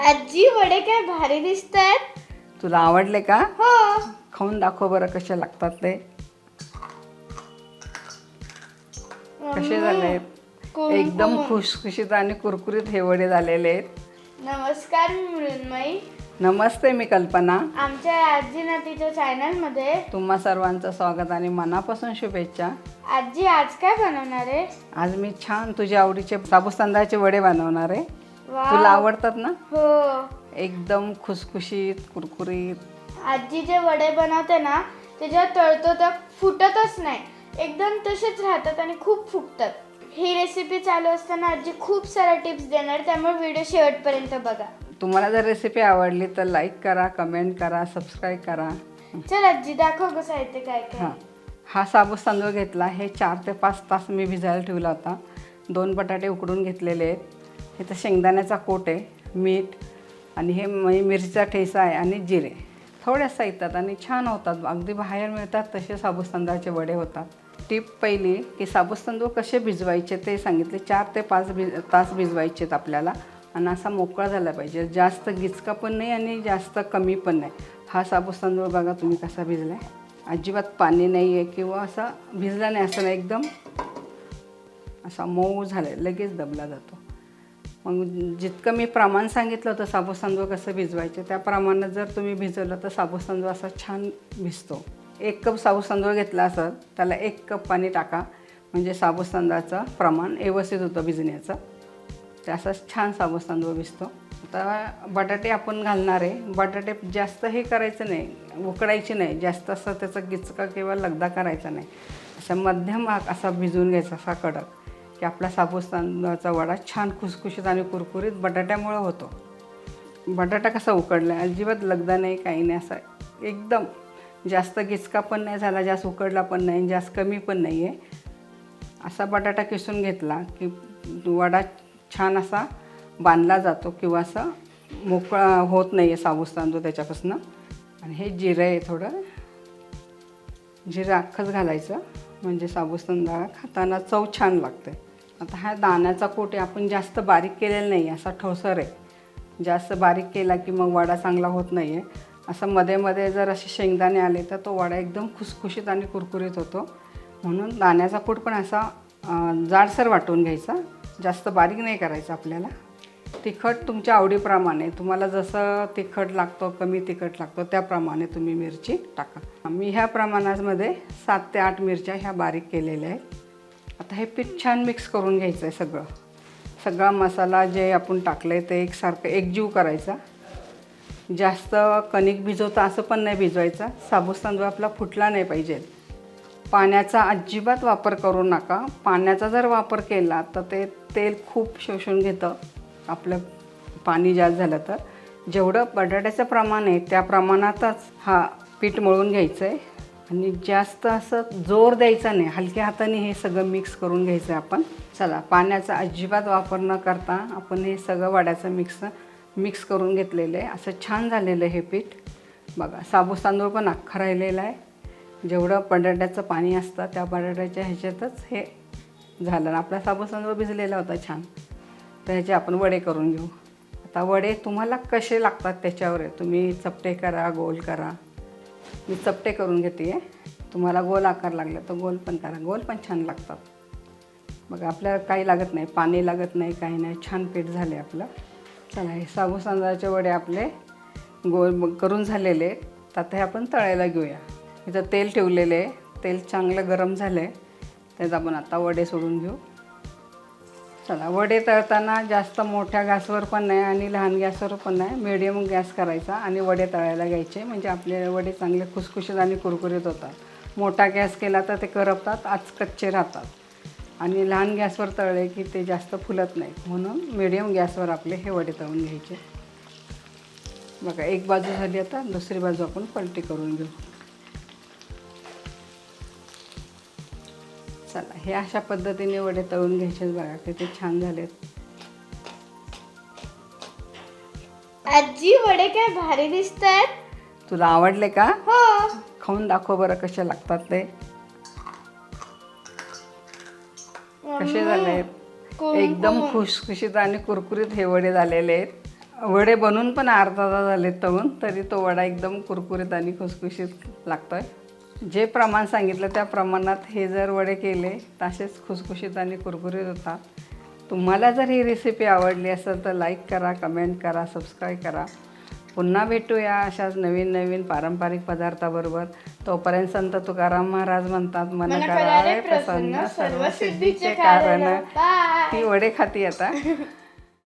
आजी वडे काय भारी दिसतात. तुला आवडले का? हो. खाऊन दाखव बरं कसे लागतात ते. कसे झाले? एकदम खुसखुशीत आणि कुरकुरीत हे वडे झालेले आहेत. नमस्कार, मी मृण्मयी. नमस्ते, मी कल्पना. आमच्या आजी नातीच्या चॅनलमध्ये तुम्हा सर्वांचं स्वागत आणि मनापासून शुभेच्छा. आजी आज काय बनवणार आहे? आज मी छान तुझ्या आवडीचे साबुस तांदळाचे वडे बनवणार आहे. वाव. तुला आवडतात ना? हो. एकदम खुसखुशीत कुरकुरीत. आजी जे वडे बनवते ना त्याच्यात तळतो तर फुटतच नाही, एकदम तसेच राहतात आणि खूप फुगतात. ही रेसिपी चालू असताना आजी खूप साऱ्या टिप्स देणार, त्यामुळे व्हिडिओ शेवटपर्यंत बघा. तुम्हाला जर रेसिपी आवडली तर लाईक करा, कमेंट करा, सबस्क्राईब करा. चल आजी दाखव कसं आहे ते काय काय. हा साबुस तांदूळ घेतला. हे 4 ते 5 तास मी भिजायला ठेवला होता. 2 बटाटे उकडून घेतलेले आहेत. हे तर शेंगदाण्याचा कोट आहे, मीठ आणि हे मिरचीचा ठेचा आहे आणि जिरे. थोड्याच साहित्यात आणि छान होतात. अगदी बाहेर मिळतात तसे साबुस तांदळाचे वडे होतात. टिप पहिली की साबुस तांदूळ कसे भिजवायचे ते सांगितले. 4 ते 5 तास भिजवायचे आहेत आपल्याला आणि असा मोकळा झाला पाहिजे. जास्त गिचका पण नाही आणि जास्त कमी पण नाही. हा साबुस तांदूळ बघा तुम्ही कसा भिजला आहे. अजिबात पाणी नाही आहे किंवा असा भिजला नाही असं नाही, एकदम असा मऊ झाला आहे, लगेच दबला जातो. मग जितकं मी प्रमाण सांगितलं होतं साबुस तांदूळ कसं भिजवायचे त्या प्रमाणात जर तुम्ही भिजवलं तर साबुस तांदूळ असा छान भिजतो. 1 कप साबुस तांदूळ घेतला असं त्याला 1 कप पाणी टाका, म्हणजे साबुस तांदळाचं प्रमाण व्यवस्थित होतं भिजण्याचं. ते असंच छान साबुस तांदूळ भिजतो. आता बटाटे आपण घालणार आहे. बटाटे जास्त हे करायचं नाही, उकडायचे नाही, जास्त असं त्याचा गिचका किंवा लगदा करायचा नाही. असा मध्यम असा भिजवून घ्यायचा, असा कडक, की आपला साबुस तांदळाचा वडा छान खुसखुशीत आणि कुरकुरीत बटाट्यामुळं होतो. बटाटा कसा उकडला आहे, अजिबात लगदा नाही, काही नाही, असा एकदम जास्त गिचका पण नाही झाला, जास्त उकडला पण नाही, जास्त कमी पण नाही आहे. असा बटाटा किसून घेतला की वडा छान असा बांधला जातो किंवा असं मोकळा होत नाही आहे साबुस तांदूळ त्याच्यापासून. आणि हे जिरं आहे, थोडं जिरं अख्खंच घालायचं, म्हणजे साबुस तांदळा खाताना चव छान लागते. आता हा दाण्याचा कोट आहे, आपण जास्त बारीक केलेला नाही, असा ठोसर आहे. जास्त बारीक केला की मग वडा चांगला होत नाही आहे. असं मध्ये मध्ये जर असे शेंगदाणे आले तर तो वडा एकदम खुसखुशीत आणि कुरकुरीत होतो. म्हणून दाण्याचा कूट पण असा जाडसर वाटून घ्यायचा, जास्त बारीक नाही करायचा आपल्याला. तिखट तुमच्या आवडीप्रमाणे, तुम्हाला जसं तिखट लागतो, कमी तिखट लागतो त्याप्रमाणे तुम्ही मिरची टाका. मी ह्या प्रमाणामध्ये 7 ते 8 मिरच्या ह्या बारीक केलेल्या आहेत. आता हे पीठ छान मिक्स करून घ्यायचं आहे. सगळा मसाला जे आपण टाकलं आहे ते एकसारखं एकजीव करायचा. जास्त कणिक भिजवता असं पण नाही भिजवायचा. साबुस तांदूळ आपला फुटला नाही पाहिजे. पाण्याचा अजिबात वापर करू नका. पाण्याचा जर वापर केला तर ते तेल खूप शोषून घेतं आपलं, पाणी जास्त झालं तर. जेवढं बटाट्याचं प्रमाण आहे त्या प्रमाणातच हा पीठ मळून घ्यायचं आहे आणि जास्त असं जोर द्यायचा नाही, हलक्या हाताने हे सगळं मिक्स करून घ्यायचं आहे आपण. चला, पाण्याचा अजिबात वापर न करता आपण हे सगळं वड्याचं मिक्स करून घेतलेलं आहे. असं छान झालेलं आहे हे पीठ. बघा, साबुस तांदूळ पण अख्खा राहिलेला आहे. जेवढं बटाट्याचं पाणी असतं त्या बटाट्याच्या ह्याच्यातच हे झालं. आपला साबुस तांदूळ भिजलेला होता छान. तर ह्याचे आपण वडे करून घेऊ. आता वडे तुम्हाला कसे लागतात त्याच्यावर आहे, तुम्ही चपटे करा, गोल करा. मी चपटे करून घेते आहे. तुम्हाला गोल आकार लागला तर गोल पण करा, गोल पण छान लागतात. बघा, आपल्याला काही लागत नाही, पाणी लागत नाही, काही नाही, छान पीठ झाले आपलं. चला, हे साबुस तांदळाचे वडे आपले गोल करून झालेले. तर आता हे आपण तळायला घेऊया. इथं तेल ठेवलेलं आहे, तेल चांगलं गरम झालं आहे, त्यात आपण आता वडे सोडून घेऊ. चला, वडे तळताना जास्त मोठ्या गॅसवर पण नाही आणि लहान गॅसवर पण नाही, मीडियम गॅस करायचा आणि वडे तळायला घ्यायचे, म्हणजे आपले वडे चांगले खुसखुशीत आणि कुरकुरीत होतात. मोठा गॅस केला तर ते करपतात, आज कच्चे राहतात. आणि लहान गॅसवर तळले की ते जास्त फुलत नाहीत, म्हणून मीडियम गॅसवर आपले हे वडे तळून घ्यायचे. बघा, एक बाजू झाली, आता दुसरी बाजू आपण पलटी करून घेऊ. चला, हे अशा पद्धतीने वडे तळून घ्यायचे. बघा किती छान झालेत. आजी वडे काय भारी दिसतात. तुला आवडले का? हो. खाऊन दाखव बरं कसे लागतात ते. कसे झाले? एकदम खुसखुशीत आणि कुरकुरीत हे वडे झालेले आहेत. वडे बनवून पण अर्धा तास झाले तळून, तरी तो वडा एकदम कुरकुरीत आणि खुसखुशीत लागतोय. जे प्रमाण सांगितलं त्या प्रमाणात हे जर वडे केले तर असेच खुसखुशीत आणि कुरकुरीत होतात. तुम्हाला जर ही रेसिपी आवडली असेल तर लाईक करा, कमेंट करा, सबस्क्राईब करा. पुन्हा भेटूया अशाच नवीन नवीन पारंपरिक पदार्थाबरोबर. तोपर्यंत संत तुकाराम महाराज म्हणतात, मन करारे प्रसन्न सर्व सिद्धीचे कारण. बाय. ती वडे खाती आता.